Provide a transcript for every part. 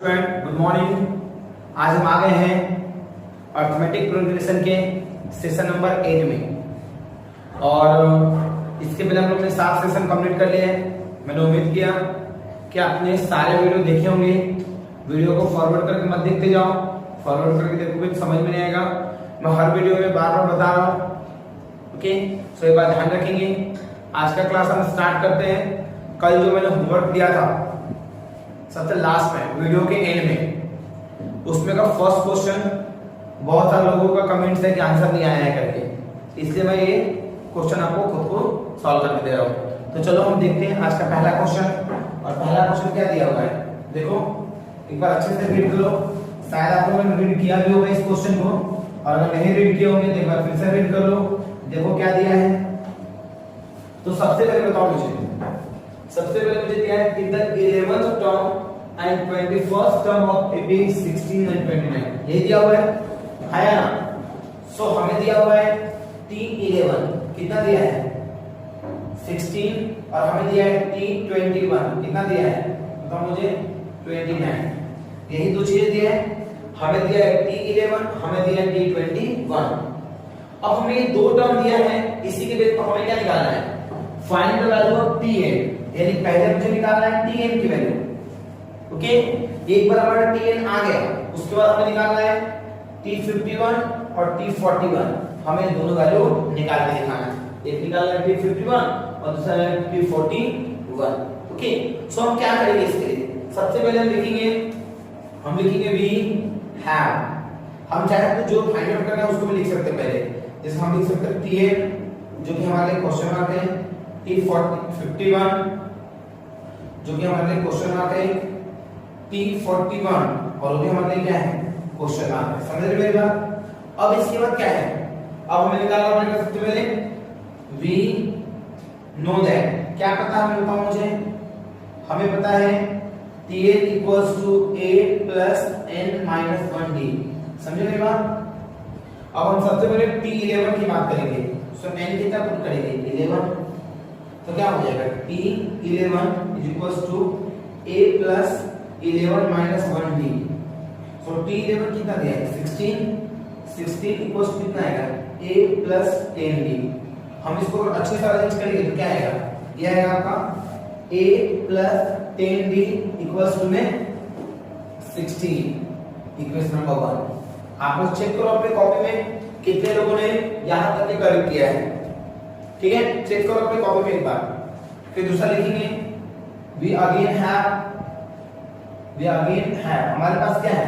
Student good morning. आज हम आ गए हैं अर्थमेटिक प्रोग्रेशन के सेशन नंबर 8 में और इसके पहले हम लोग ने 7 सेशन कंप्लीट कर लिए हैं। मैंने उम्मीद किया कि आपने सारे वीडियो देखे होंगे। वीडियो को फॉरवर्ड करके मत देखते जाओ, फॉरवर्ड करके देखोगे तो समझ में नहीं आएगा। मैं हर वीडियो में बार बार बता रहा हूँ, ओके। सो ये बात ध्यान रखेंगे। आज का क्लास हम स्टार्ट करते हैं। कल जो मैंने होमवर्क दिया था सबसे लास्ट में वीडियो के एंड में, उसमें का फर्स्ट क्वेश्चन बहुत सारे लोगों का कमेंट्स है कि आंसर नहीं आया है करके, इसलिए मैं ये क्वेश्चन आपको खुद को सॉल्व करके दे रहा हूँ। तो चलो हम देखते हैं आज का पहला क्वेश्चन। और पहला क्वेश्चन क्या दिया हुआ है, देखो एक बार अच्छे से रीड करो। शायद आप लोगों ने रीड किया भी होगा इस क्वेश्चन को, और अगर नहीं रीड किए होंगे तो एक बार फिर से रीड कर लो। देखो क्या दिया है। तो सबसे पहले बताओ मुझे, सबसे पहले मुझे दिया है in the 11th term and 21st term of AP 16 and 29, ये दिया हुआ है ना। सो हमें दिया हुआ है T11, कितना दिया है 16, और हमें दिया है T21, कितना दिया है बताओ मुझे 29। यही दो चीजें दिए हैं। हमें दिया है T11, हमें दिया है T21। अब हमें ये दो टर्म दिया है, इसी के बेस पर हमें क्या निकालना है, find the value of Tn। यानी पहले मुझे निकालना है Tn की वैल्यू, ओके। एक बार हमारा Tn आ गया, उसके बाद हमें निकालना है T51 और T41। हमें दोनों वैल्यू निकाल के दिखाना है। एक निकालना है T51 और दूसरा है T41, ओके। सो हम क्या करेंगे इसके लिए, सबसे पहले हम लिखेंगे वी हैव। हम चाहे तो जो फाइंड आउट करना है उसको भी लिख सकते हैं पहले। जैसे हम लिख सकते हैं Tn जो कि हमारे क्वेश्चन में आते हैं, T51 जो कि हमारे लिए क्वेश्चन में आते हैं, T41 और वो भी हमारे लिए क्या है क्वेश्चन में आते हैं। समझ रहे मेरी बात। अब इसके बाद क्या है, अब हमें निकालना पड़ेगा सबसे पहले वी नो दैट। क्या पता हमें बताओ मुझे, हमें पता है Tn equals to a plus n minus 1d। समझे मेरी बात। अब हम सबसे पहले T11 की बात करेंगे। सो n कितना पुट करेंगे 11, तो क्या हो जाएगा T11 is equals to a plus 11 minus 1d। So T11 कितना दिया है 16 equals to कितना आएगा a plus 10d। हम इसको अच्छे से अरेंज करेंगे तो क्या आएगा, ये आएगा आपका a plus 10d equals to में 16, इक्वेशन नंबर 1। आप लोग चेक करो अपने कॉपी में कितने लोगों ने यहां तक करेक्ट किया है, ठीक है। चेक करो अपने कॉपी में एक बार। फिर दूसरा लिखेंगे वी अगेन हैव। हमारे पास क्या है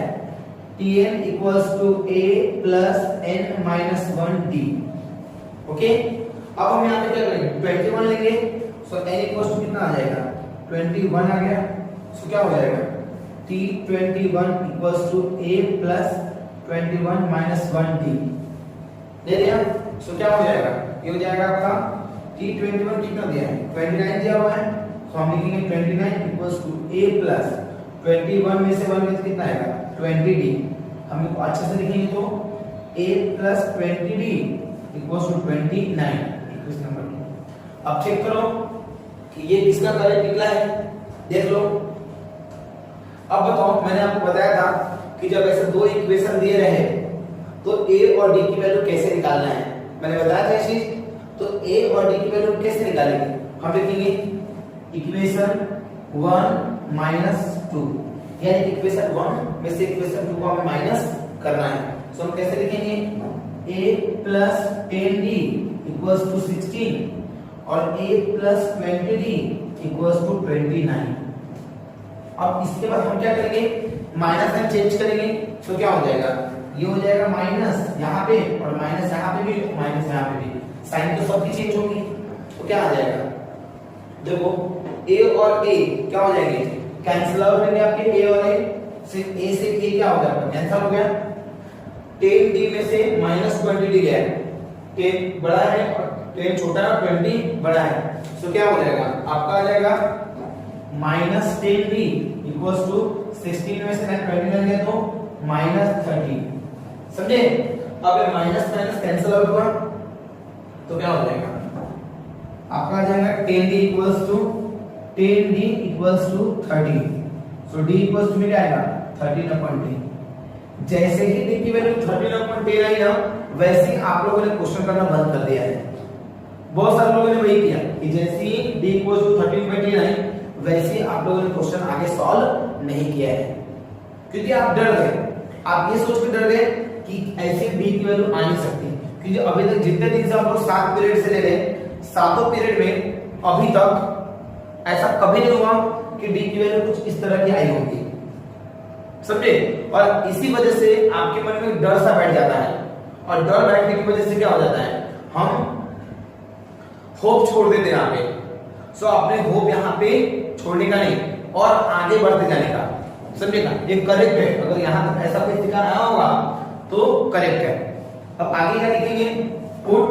Tn equals to a plus n minus 1d, okay. अब हम यहां पे क्या करेंगे 21 लेंगे। सो n equals to कितना आ जाएगा 21 आ गया। सो क्या हो जाएगा T21 equals to a plus 21 minus 1d दे दिया। सो क्या हो जाएगा, ये हो जाएगा आपका T21 कितना दिया है 29 दिया हुआ है। सो हम लिखेंगे 29 equals to a plus 21 में से 1 में से कितना आएगा 20d। हम इसको अच्छे से लिखेंगे तो a plus 20d equals to 29, equation number 2। अब चेक करो कि ये किसका करेक्ट निकला है, देख लो। अब बताओ, मैंने आपको बताया था कि जब ऐसे दो इक्वेशन दिए रहे तो a और d की वैल्यू कैसे निकालना है, मैंने बताया था ये चीज। तो a और d की वैल्यू कैसे निकालेंगे, हम लिखेंगे इक्वेशन 1 माइनस 2, यानी इक्वेशन 1 में से इक्वेशन 2 को हमें माइनस करना है। सो हम कैसे लिखेंगे a plus 10d equals to 16 और a plus 20d equals to 29। अब इसके बाद हम क्या करेंगे, माइनस साइन चेंज करेंगे। तो क्या हो जाएगा, ये हो जाएगा माइनस यहाँ पे और माइनस यहाँ पे भी, माइनस यहाँ पे भी, साइन तो सबकी चेंज होगी। तो क्या आ जाएगा, देखो a और a क्या हो जाएंगे, कैंसिल आउट होंगे आपके a और a। सिर्फ a से a क्या हो जाएगा, कैंसिल हो गया। 10d में से माइनस 20d गया, 10 बड़ा है और 10 छोटा है और 20 बड़ा है। तो क्या हो जाएगा, आपका आ जाएगा माइनस 10d इक्वल्स टू 16 में से 29 गया तो माइनस 30। समझे। अब माइनस माइनस कैंसिल आउट हुआ तो क्या हो जाएगा, आपका आ जाएगा 10d equals to 30। So d equals to क्या आएगा 13/10। जैसे ही d की वैल्यू 13/10 आई ना, वैसे ही आप लोगों ने क्वेश्चन करना बंद कर दिया है। बहुत सारे लोगों ने वही किया कि जैसे ही d इक्वल्स टू 13/10 आई, वैसे ही आप लोगों ने क्वेश्चन आगे सॉल्व नहीं किया है, क्योंकि आप डर गए। आप ये सोच के डर गए कि ऐसे d की वैल्यू आ नहीं सकती, क्योंकि अभी तक जितने दिन से हम लोग 7 पीरियड से ले रहे हैं, सातों पीरियड में अभी तक ऐसा कभी नहीं हुआ कि d की वैल्यू कुछ इस तरह की आई होगी, समझे। और इसी वजह से आपके मन में डर सा बैठ जाता है, और डर बैठने की वजह से क्या हो जाता है, हम होप छोड़ देते हैं यहाँ पे। सो अपने होप यहाँ पे छोड़ने का नहीं और आगे बढ़ते जाने का, समझेगा। ये करेक्ट है, अगर यहाँ तक ऐसा कोई स्टिकर आया होगा तो करेक्ट है। अब आगे क्या लिखेंगे, put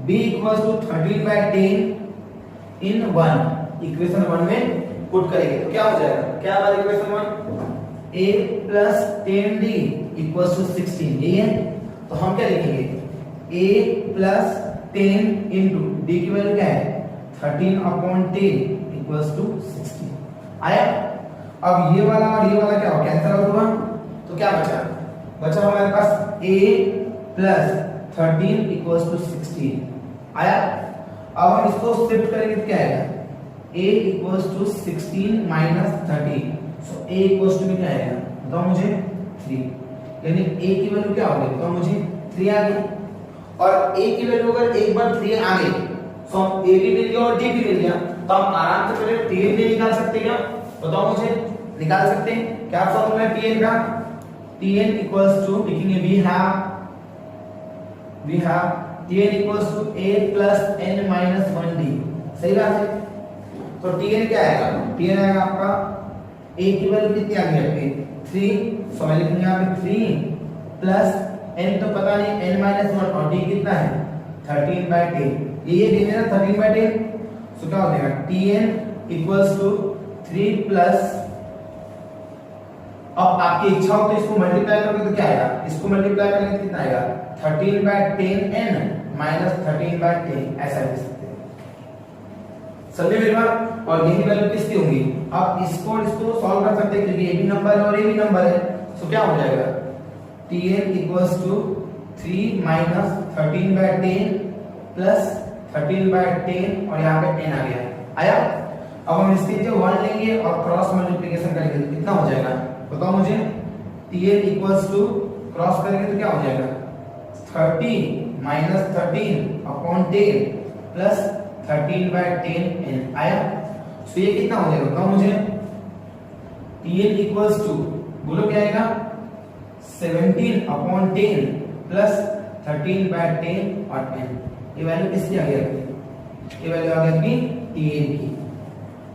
b equals to 13/10 in 1, equation 1 में पुट करेंगे तो क्या हो जाएगा, क्या हमारा equation 1, a plus 10d equals to 16, यही है। तो हम क्या लिखेंगे, a प्लस 10 इंटू d की वैल्यू क्या है 13/10 इक्वल्स टू 16 आया। अब ये वाला और ये वाला क्या हो, कैंसिल आउट हुआ, तो क्या बचा हमारे पास a प्लस 13 इक्वल्स टू 16 आया। अब हम इसको शिफ्ट करेंगे तो क्या आएगा, a equals to 16 minus 13, so a equals to क्या आएगा बताओ मुझे 3, यानी a की वैल्यू क्या होगी तो मुझे 3 आ गई। और a की वैल्यू अगर एक बार 3 आ गई तो हम a भी ले लिया और d भी ले लिया, तो हम आराम से पहले tn भी निकाल सकते हैं क्या, बताओ मुझे, निकाल सकते हैं। क्या फॉर्मूला है tn का, tn इक्वल्स टू लिखेंगे we have tn equals to a plus n minus 1d, सही बात है। तो tn क्या आएगा, tn आएगा आपका a की वैल्यू कितनी आ गई आपकी 3, सो मैं लिखूंगा यहाँ पे 3 प्लस n तो पता नहीं n माइनस 1 और d कितना है 13/10, ये देना है 13/10, सो क्या हो जाएगा tn इक्वल्स टू 3 प्लस, अब आपकी इच्छा हो तो इसको मल्टीप्लाई करोगे तो क्या आएगा, इसको मल्टीप्लाई करेंगे तो कितना आएगा 13/10n माइनस 13/10, ऐसा लिख सकते हैं, समझे मेरी बात। और यही वैल्यू किसकी होंगी, आप इसको सॉल्व कर सकते हैं क्योंकि ये भी नंबर है और ये भी नंबर है, सो क्या हो जाएगा tn equals to 3 minus 13/10 plus 13/10 और यहाँ पे 10 आ गया, आया। अब हम इसके जो 1 लेंगे और क्रॉस मल्टीप्लिकेशन करेंगे तो कितना हो जाएगा बताओ मुझे, tn इक्वल्स टू क्रॉस करेंगे तो क्या हो जाएगा 30 माइनस 13/10 प्लस 13/10n आया। तो ये कितना हो जाएगा बताओ मुझे, tn इक्वल्स टू बोलो क्या आएगा 17/10 प्लस 13/10 और 10, ये वैल्यू किसकी आ गई, ये वैल्यू आ गई tn की,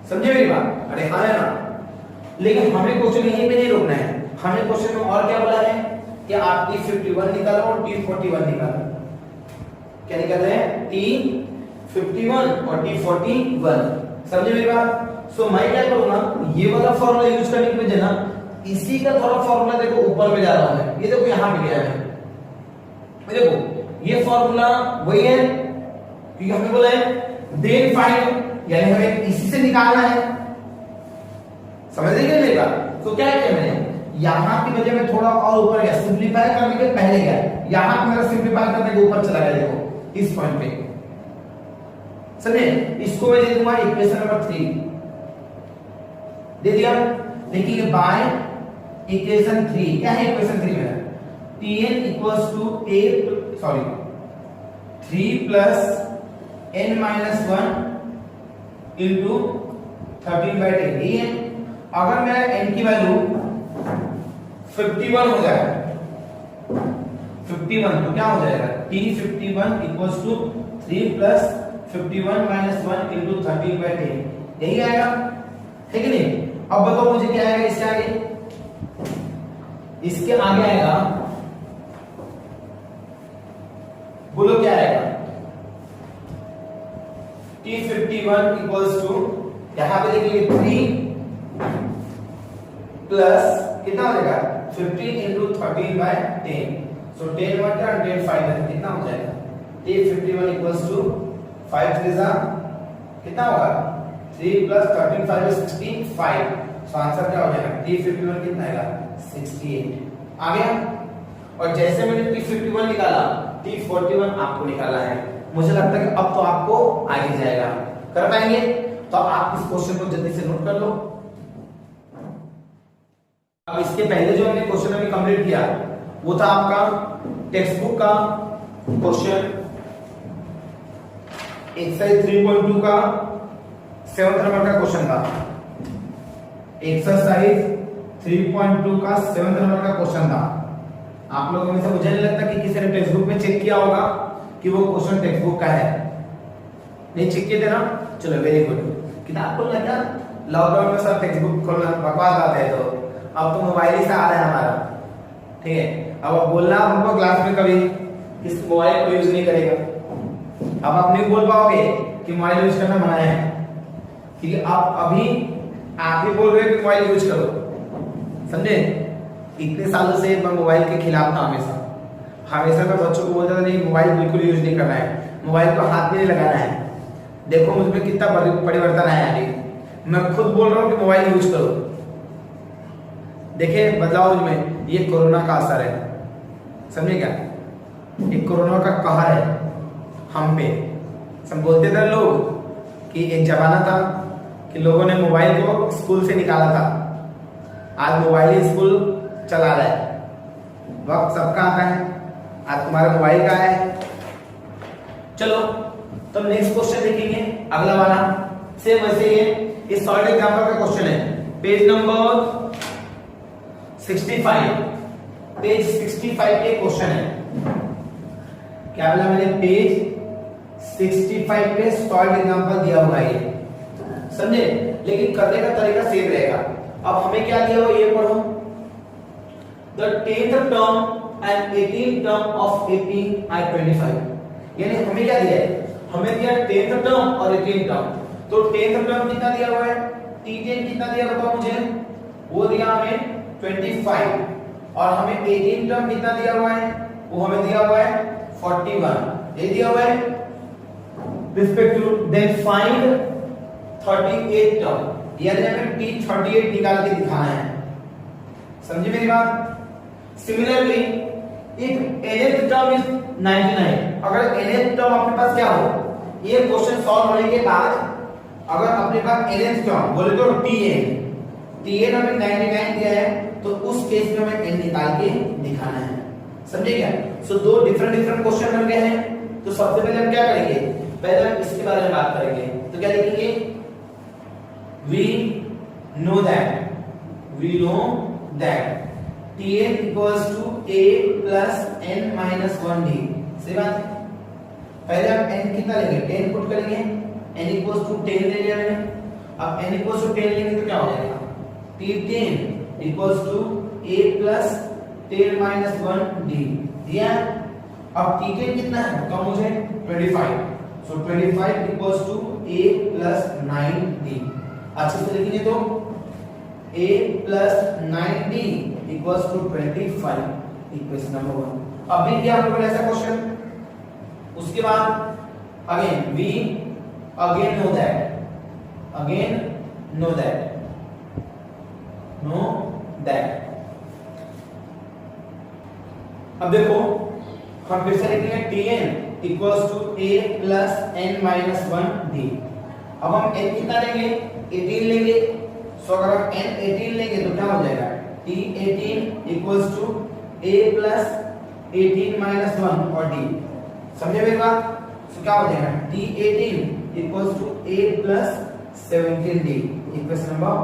समझे मेरी बात। अरे हाँ है ना, लेकिन हमें क्वेश्चन यहीं पे नहीं रोकना है, हमें क्वेश्चन में और क्या बोला है कि आप T51 निकालो और T41 निकालो। क्या निकाल रहे हैं, T51 और T41, समझे मेरी बात। सो मैं क्या करूंगा, ये वाला फॉर्मूला यूज करने की वजह ना, इसी का थोड़ा फॉर्मूला देखो ऊपर में जा रहा हूं मैं, ये देखो यहां पे गया है, देखो ये फॉर्मूला वही है क्योंकि हमें बोला है देन फाइंड, यानी हमें इसी से निकालना है, समझ रहे हैं मेरी बात। तो क्या किया मैंने, यहां की वजह में थोड़ा और ऊपर गया, सिंपलीफाई करने के पहले गया, यहां पे मेरा सिंपलीफाई करने के ऊपर चला गया, देखो इस पॉइंट पे, समझे। इसको मैं दे दूंगा इक्वेशन नंबर 3 दे दिया, देखिए बाय इक्वेशन 3, क्या है इक्वेशन 3 में tn equals to 3 plus n minus 1 into 13/10, ये है। अगर मेरा n की वैल्यू 51 हो जाए 51, तो क्या हो जाएगा T51 equals to 3 plus 51 minus 1 into 13/10, यही आएगा, है कि नहीं। अब बताओ मुझे क्या आएगा इसके आगे, इसके आगे आएगा, बोलो क्या आएगा, T51 इक्वल्स टू, यहां पे देखिए 3 प्लस कितना हो जाएगा 15 इंटू 13/10, सो 10 1 और 10 5 कितना हो जाएगा, T51 इक्वल्स टू 5 3 कितना होगा 3 प्लस 13 5 16 5, सो आंसर क्या हो जाएगा T51 कितना आएगा 68 आ गया। और जैसे मैंने T51 निकाला T41 आपको निकाला है। मुझे लगता है कि अब तो आपको आगे जाएगा, कर पाएंगे। तो आप इस क्वेश्चन को जल्दी से नोट कर लो। अब इसके पहले जो हमने क्वेश्चन अभी कंप्लीट किया वो था आपका टेक्स्ट बुक का क्वेश्चन एक्सरसाइज 3.2 का 7th नंबर का क्वेश्चन था। एक्सरसाइज 3.2 का 7th नंबर का क्वेश्चन था। आप लोगों में से मुझे नहीं लगता कि किसी ने टेक्स्ट बुक में चेक किया होगा कि वो क्वेश्चन टेक्स्ट बुक का है। नहीं चेक किए थे ना? चलो वेरी गुड। किताब खोलना क्या, लॉकडाउन में सब टेक्स्ट बुक खोलना बकवास बात है। तो अब तो मोबाइल ही से आ रहा है हमारा, ठीक है। अब आप बोलना हमको क्लास में कभी इस मोबाइल को यूज नहीं करेगा, अब आप नहीं बोल पाओगे कि मोबाइल यूज करना मना है, क्योंकि आप ही बोल रहे हो कि मोबाइल यूज करो, समझे। इतने सालों से मैं मोबाइल के खिलाफ था। हमेशा मैं बच्चों को बोलता था नहीं मोबाइल बिल्कुल यूज नहीं करना है, मोबाइल को हाथ में नहीं लगाना है। देखो मुझमें कितना परिवर्तन आया अभी। मैं खुद बोल रहा हूँ कि मोबाइल यूज करो, देखिए बदलाव मुझमें। ये कोरोना का असर है, समझे क्या। ये कोरोना का कहर है हम पे। सब बोलते थे लोग कि एक जमाना था कि लोगों ने मोबाइल को स्कूल से निकाला था, आज मोबाइल ही स्कूल चला रहा है। वक्त सबका आता है, आज तुम्हारा मोबाइल का है। चलो तो नेक्स्ट क्वेश्चन देखेंगे, अगला वाला सेम वैसे ही है। इस सॉलिड एग्जांपल का क्वेश्चन है पेज नंबर 65। पेज 65 के क्वेश्चन है। क्या बोला मैंने? पेज 65 पे सॉलिड एग्जांपल दिया हुआ है, समझे। लेकिन करने का तरीका सेम रहेगा। अब हमें क्या दिया हुआ ये पढ़ो। The 10th term and 18th term of AP are 25। यानी हमें क्या दिया है? हमें दिया 10th टर्म और 18th टर्म। तो 10th टर्म कितना दिया हुआ है? T10 कितना दिया बताओ मुझे? वो दिया हमें 25 और हमें 18th टर्म कितना दिया हुआ है? वो हमें दिया हुआ है 41। ये दिया हुआ है respect to. Then find 38th term. यानी हमें T38 निकाल के दिखाना है, समझे मेरी बात। Similarly if nth term is 99, अगर nth टर्म अपने पास क्या हो, ये क्वेश्चन सॉल्व होने के बाद अगर अपने पास nth टर्म बोले तो tn हमें 99 दिया है, तो उस केस में हमें n निकाल के दिखाना है, समझे क्या। सो दो डिफरेंट क्वेश्चन बन गए हैं। तो सबसे पहले हम क्या करेंगे? पहले हम इसके बारे में बात करेंगे। तो क्या लिखेंगे? we know that Tn equals to a plus n minus 1d। सही बात है। पहले हम n कितना लेंगे? 10 पुट करेंगे, n equals to 10 ले लिया मैंने। अब n equals to 10 लेंगे तो क्या हो जाएगा? T10 equals to a plus 10 minus 1d दिया। अब T10 कितना है? कम मुझे 25। सो 25 equals to a plus 9d। अच्छे से लिखेंगे तो a plus 9d equals to 25, equation number 1। अब भी किया हम लोगों ने ऐसा क्वेश्चन। उसके बाद again we again know that अब देखो हम फिर से लिखेंगे Tn equals to a plus n minus 1d। अब हम n कितना लेंगे? 18 लेंगे। सो अगर हम n 18 लेंगे तो क्या हो जाएगा? T18 equals to a plus 18 minus 1 और d। समझे मेरी बात? सो क्या हो जाएगा? T18 equals to a plus 17d, equation number.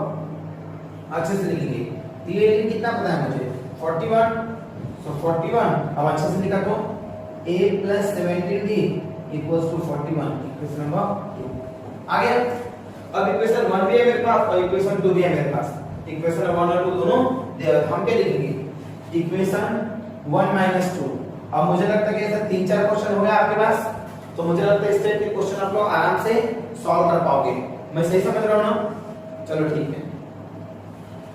अच्छे से लिखेंगे। T18 कितना पता है मुझे? 41। सो 41 अब अच्छे से लिखा तो a plus 17d equals to 41, equation number 2 आ गया। अब इक्वेशन 1 भी है मेरे पास और इक्वेशन 2 भी है मेरे पास। इक्वेशन 1 और 2 दोनों हम क्या लिखेंगे? Equation 1 minus 2। अब मुझे लगता है कि ऐसा 3-4 क्वेश्चन हो गया आपके पास, तो मुझे लगता है इस टाइप के क्वेश्चन आप लोग आराम से सॉल्व कर पाओगे। मैं सही समझ रहा हूं ना? चलो ठीक है।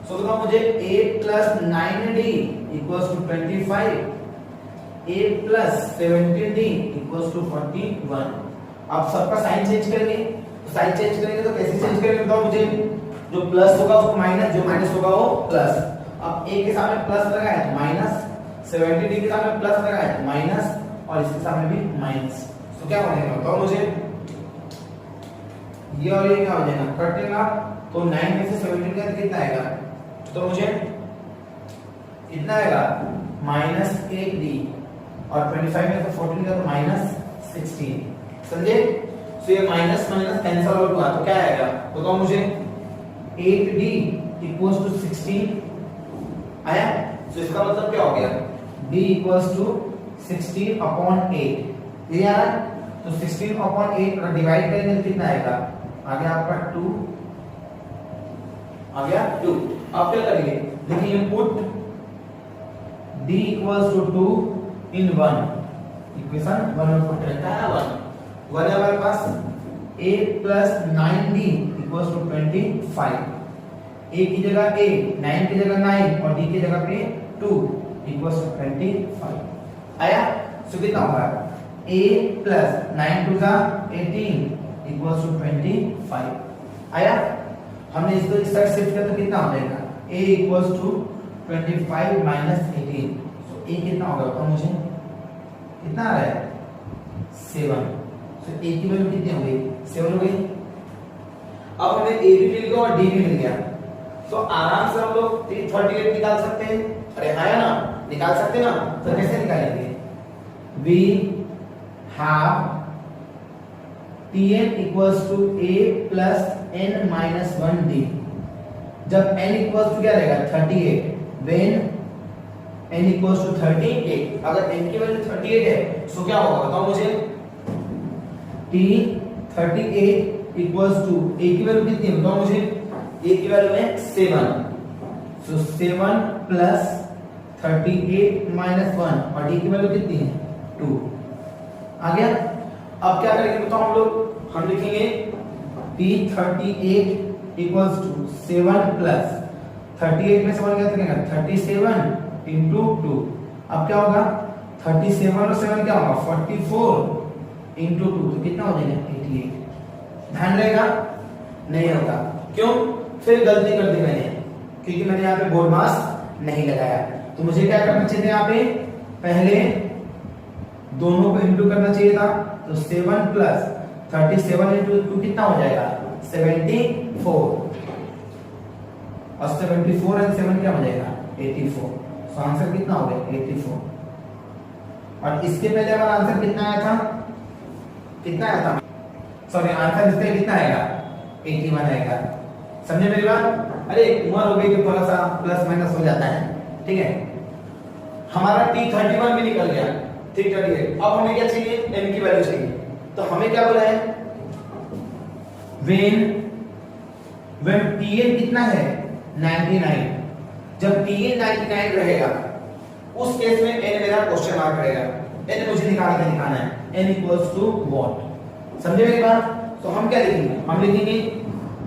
सो बताओ मुझे a plus 9d equals to 25, a plus 17d equals to 41। अब सबका साइन चेंज करेंगे। तो साइन चेंज करेंगे तो कैसे चेंज करेंगे बताओ मुझे? जो प्लस होगा उसको माइनस, जो माइनस होगा वो प्लस। अब a के सामने प्लस लगा है माइनस, 70 डिग्री के सामने प्लस लगा है माइनस, और इसके सामने भी माइनस। तो क्या बनेगा बताओ मुझे, ये और ये क्या हो जाएगा, कटेगा। तो 9 में से 17 का कितना आएगा, तो मुझे कितना आएगा -8d, और 25 में से 14 का तो -16, समझे। तो ये माइनस माइनस कैंसिल आउट हुआ, तो क्या आएगा बताओ मुझे, 8d इक्वल्स टू 16 आया। तो इसका मतलब क्या हो गया, d इक्वल्स टू 16/8, ये यार। तो 16/8 और डिवाइड करेंगे तो कितना आएगा, आ गया आपका 2, आ गया 2। अब क्या करेंगे, देखिए put d equals to 2 in 1, equation 1 में पुट रहता है 1 हमारे पास, a plus 9d equals to 25, a की जगह a, 9 की जगह 9 और d की जगह पे 2 इक्वल्स टू 25 आया। सो कितना होगा, a plus 9 two the 18 equals to 25 आया। हमने इसको इस साइड शिफ्ट किया तो कितना हो जाएगा, a equals to 25 minus 18। So a कितना होगा तो मुझे कितना आ रहा है 7। सो a की वैल्यू कितनी हो गई, 7 हो गई। अब हमें a भी मिल गया और d भी मिल गया, तो आराम से हम लोग 338 निकाल सकते हैं। अरे हाँ ना, निकाल सकते ना, तो कैसे निकालेंगे, we have Tn equals to a plus n minus 1d। जब n equals to क्या रहेगा 38, when n equals to 38, अगर n की वैल्यू 38 है तो क्या होगा बताओ मुझे, t 38 equals to a की वैल्यू कितनी है बताओ मुझे, a की वैल्यू है 7, सो 7 प्लस 38 माइनस 1, और d की वैल्यू कितनी है 2, आ गया। अब क्या करेंगे बताओ हम लोग, हम लिखेंगे P38 इक्वल्स टू 7 प्लस 38 में से 1 क्या करेंगे 37 इंटू 2। अब क्या होगा 37 और 7 क्या होगा 44 इंटू 2, तो कितना हो जाएगा 88। ध्यान रहेगा, नहीं होगा क्यों, फिर गलती कर दी मैंने, क्योंकि मैंने यहाँ पे बोर्ड मास नहीं लगाया। तो मुझे क्या करना चाहिए था, यहाँ पे पहले दोनों को इंटू करना चाहिए था। तो 7 प्लस 37 इंटू 2 कितना हो जाएगा 74, और 74 एंड 7 क्या हो जाएगा 84। सो आंसर कितना हो गया 84। और इसके पहले हमारा आंसर कितना आया था, कितना आया था, सॉरी आंसर इसका कितना आएगा 81 आएगा। समझे मेरी बात। अरे उम्र हो गई तो थोड़ा सा प्लस माइनस हो जाता है, ठीक है। हमारा T31 भी निकल गया, ठीक है। अब हमें क्या चाहिए, n की वैल्यू चाहिए। तो हमें क्या बोला है, when Tn कितना है 99, जब Tn 99 रहेगा उस केस में n मेरा क्वेश्चन मार्क रहेगा, n मुझे निकाल के दिखाना है, n इक्वल्स टू व्हाट। समझे मेरी बात। तो हम क्या लिखेंगे, हम लिखेंगे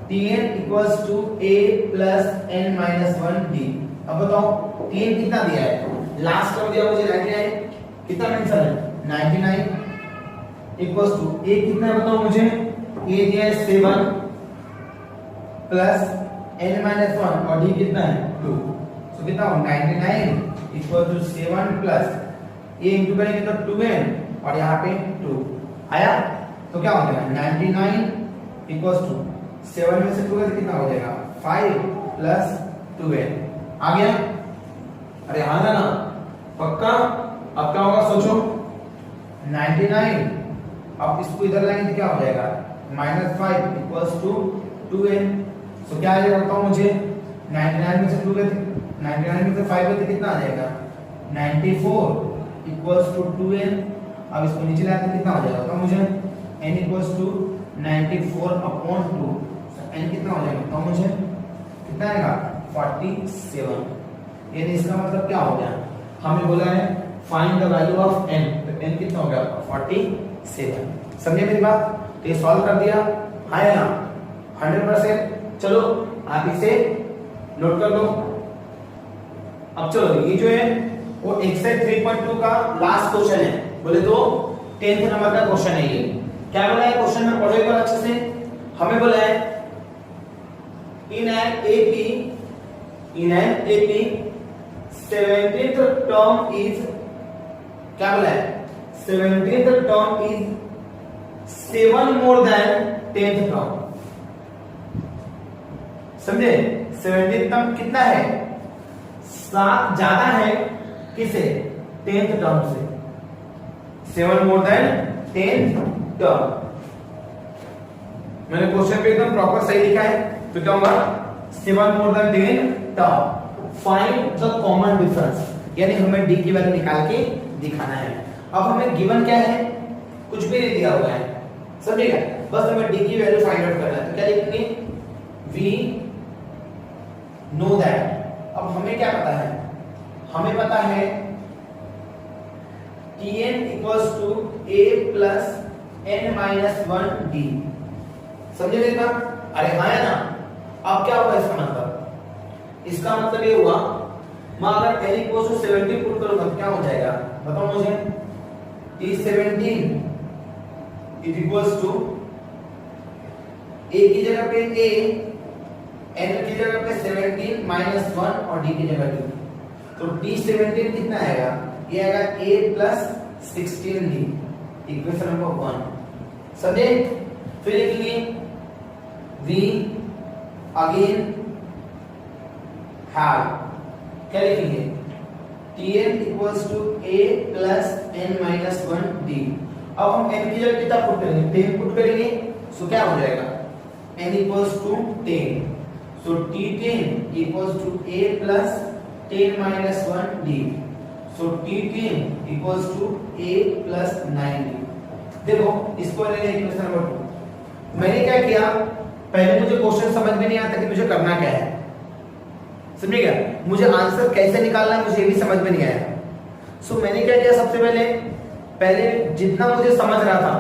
Tn equals to a plus n minus 1d। अब बताओ Tn कितना दिया है, लास्ट टर्म दिया मुझे 99, कितना मेंशन है 99 इक्वल्स टू a कितना है बताओ मुझे, a दिया है 7 प्लस n माइनस 1 और d कितना है 2। सो कितना हो 99 equal to 7 plus a into करेंगे तो 2n और यहाँ पे 2 आया। तो क्या हो जाएगा 99 इक्वल्स टू 7 में से 2 कितना हो जाएगा 5 प्लस 2n आ गया। अरे हाँ ना पक्का। अब क्या होगा सोचो 99, अब इसको इधर लाएंगे तो क्या हो जाएगा -5 इक्वल्स टू 2n। सो क्या आ जाएगा बताओ मुझे, 99 में से 2 99 में से 5 तो कितना आ जाएगा 94 इक्वल्स टू 2n। अब इसको नीचे लाते तो कितना हो जाएगा बताओ मुझे, n इक्वल्स टू 94/2। n कितना हो जाएगा बताओ मुझे, कितना आएगा 47। यानी इसका मतलब क्या हो गया, हमें बोला है find the value of n, तो n कितना हो गया 47। समझे मेरी बात। तो ये सॉल्व कर दिया, हाँ या ना 100%। चलो आप इसे नोट कर लो। अब चलो ये जो है वो एक्सरसाइज 3.2 का लास्ट क्वेश्चन है, बोले तो 10th नंबर का क्वेश्चन है। ये क्या बोला है क्वेश्चन में, पढ़ो एक बार अच्छे से। हमें बोला है in an AP 17th term is क्या बोला है 17th term is 7 more than 10th term। समझे 17th term कितना है 7 ज्यादा है किसे 10th term से 7 more than 10th term। मैंने क्वेश्चन पे एकदम प्रॉपर सही लिखा है तो क्या होगा 7 more than 10 term find the common difference यानी हमें डी की वैल्यू निकाल के दिखाना है। अब हमें गिवन क्या है कुछ भी नहीं दिया हुआ है समझिएगा बस हमें डी की वैल्यू फाइंड आउट करना है तो क्या लिखेंगे वी नो दैट। अब हमें क्या पता है हमें पता है Tn equals to a plus n minus 1 d समझे देखा अरे हाँ है ना। अब क्या होगा इसका मतलब ये हुआ मैं अगर n equals to 70 पुट करूंगा तो क्या हो जाएगा बताओ मुझे T17 is equals to a की जगह पे a n की जगह पे 17 minus 1 और d की जगह 2 तो T17 कितना आएगा ये आएगा a plus 16d equation number 1 समझे। फिर लिखेंगे v अगेन have क्या लिखेंगे Tn equals to a plus n minus 1 d। अब हम n की जगह कितना पुट करेंगे 10 पुट करेंगे सो क्या हो जाएगा n equals to 10 so T10 equals to a plus 10 minus 1 d so T10 equals to a plus 9d। देखो इसको ले लें इक्वेशन नंबर 2। मैंने क्या किया पहले मुझे क्वेश्चन समझ में नहीं आता कि मुझे करना क्या है समझिएगा मुझे आंसर कैसे निकालना है मुझे भी समझ में नहीं आया सो मैंने क्या किया सबसे पहले जितना मुझे समझ रहा था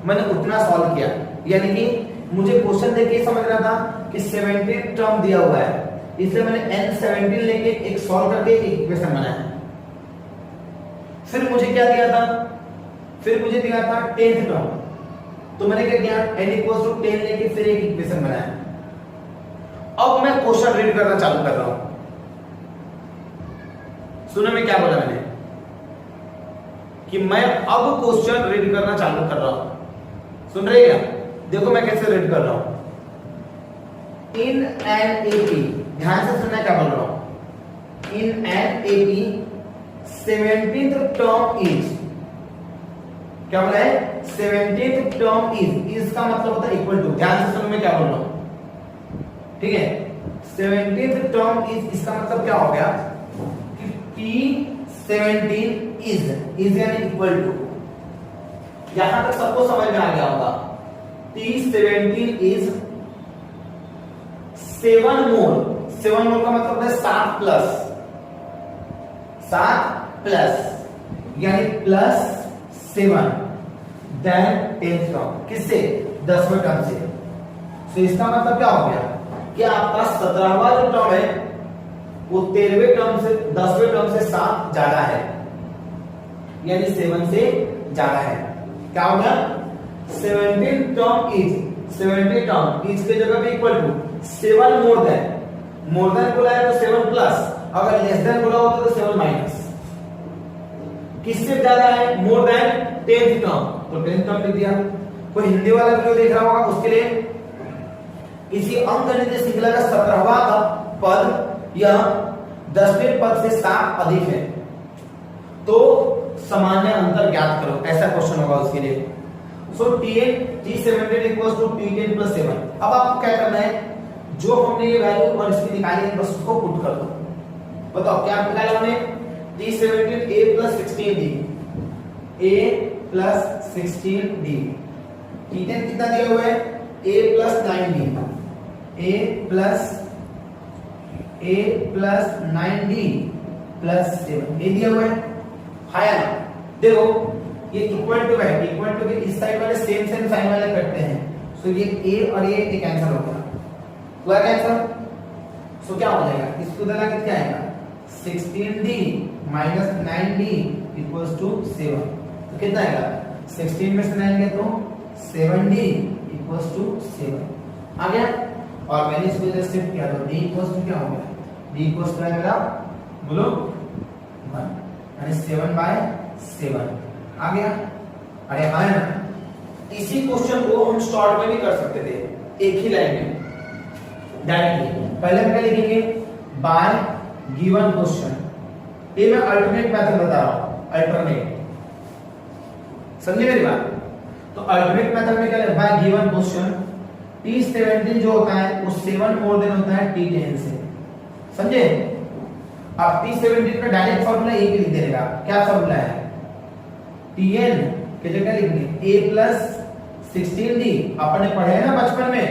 मैंने उतना सॉल्व किया यानी कि मुझे क्वेश्चन देख के समझ रहा था कि 17 टर्म दिया हुआ है इसलिए मैंने n17 लेके एक सॉल्व करके एक इक्वेशन बनाया। फिर मुझे क्या दिया था फिर मुझे दिया था 10th टर्म तो मैंने क्या किया n equals to 10 लेके फिर एक इक्वेशन बनाया। अब मैं क्वेश्चन रीड करना चालू कर रहा हूं सुनो मैं क्या बोला मैंने कि मैं अब क्वेश्चन रीड करना चालू कर रहा हूं सुन रहे क्या देखो मैं कैसे रीड कर रहा हूं इन एन एपी ध्यान से सुनना क्या बोल रहा हूं in an AP 17th term is क्या बोला है 17th टर्म इज का मतलब होता है इक्वल टू ध्यान से सुनो मैं क्या बोल रहा हूं ठीक है 17th टर्म इज इसका मतलब क्या हो गया कि T17 इज यानी इक्वल टू यहां तक सबको समझ में आ गया होगा T17 इज 7 मोल का मतलब है 7 प्लस यानी प्लस 7 देन 10th टर्म किससे 10वें टर्म से तो इसका मतलब क्या हो गया कि आपका 17वां जो टर्म है वो 13वें टर्म से 10वें टर्म से 7 ज्यादा है यानी 7 से ज्यादा है क्या हो गया 17 टर्म इज के जगह पे इक्वल टू 7 मोर देन बोला है तो 7 प्लस अगर लेस देन बोला होता तो 7 माइनस किससे ज्यादा है मोर देन 10th टर्म तो 10th टर्म लिख दिया। कोई हिंदी वाला वीडियो देख रहा होगा उसके लिए किसी अंकगणितीय श्रृंखला का 17वां पद या 10वें पद से 7 अधिक है तो सामान्य अंतर ज्ञात करो ऐसा क्वेश्चन होगा उसके लिए। So T17 equals to T10 plus 7। अब आपको क्या करना है जो हमने ये वैल्यू और इसकी निकाली है बस उसको पुट कर दो। बताओ क्या निकाला हमने T17 a plus 16d T10 कितना दिया हुआ है a plus 9d plus 7 ये दिया हुआ है हाया ना देखो ये इक्वल टू है इक्वल टू के इस साइड वाले सेम साइन वाले करते हैं सो ये a और ये एक आंसर होगा हुआ कैंसर सो क्या हो जाएगा इसको देना कितना आएगा 16d minus 9d equals to 7 तो कितना आएगा 16 में से 9 गया तो 7d equals to 7 आ गया। और मैंने इसको इधर शिफ्ट किया तो d इक्वल्स टू क्या हो गया, d इक्वल्स टू है मेरा, बोलो 1, यानी 7/7 आ गया। अरे हाँ ना, इसी क्वेश्चन को हम शॉर्ट में भी कर सकते थे, एक ही लाइन में डायरेक्टली। पहले हम क्या लिखेंगे, बाय गिवन क्वेश्चन, ये मैं अल्टरनेट मेथड बता रहा हूं, अल्टरनेट, समझे मेरी बात। तो अल्टरनेट मेथड में क्या है, बाय गिवन क्वेश्चन T17 जो होता है वो 7 मोर देन होता है T10 से, समझे। अब T17 का डायरेक्ट फॉर्मूला एक लिख देगा, क्या फॉर्मूला है, Tn के जगह लिखेंगे a प्लस 16d, अपन ने पढ़े हैं ना बचपन में,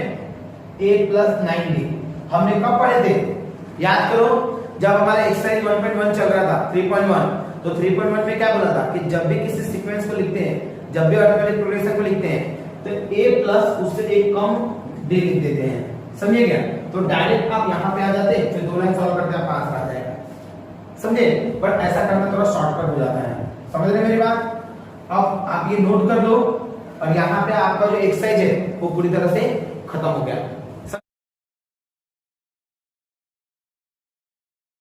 a प्लस 9d, हमने कब पढ़े थे, याद करो, जब हमारा एक्सरसाइज 1.1 चल रहा था, 3.1, तो 3.1 में क्या बोला था कि जब भी किसी सीक्वेंस को लिखते हैं, जब भी अरिथमेटिक प्रोग्रेशन को लिखते हैं, तो a प्लस उससे एक कम d लिख देते हैं, समझे क्या। तो डायरेक्ट आप यहाँ पे आ जाते, फिर 2 लाइन सॉल्व करते हैं, 5 आ जाएगा, समझे। बट ऐसा करना थोड़ा शॉर्टकट हो जाता है, समझ रहे मेरी बात। अब आप ये नोट कर लो, और यहाँ पे आपका जो एक्सरसाइज है वो पूरी तरह से खत्म हो गया।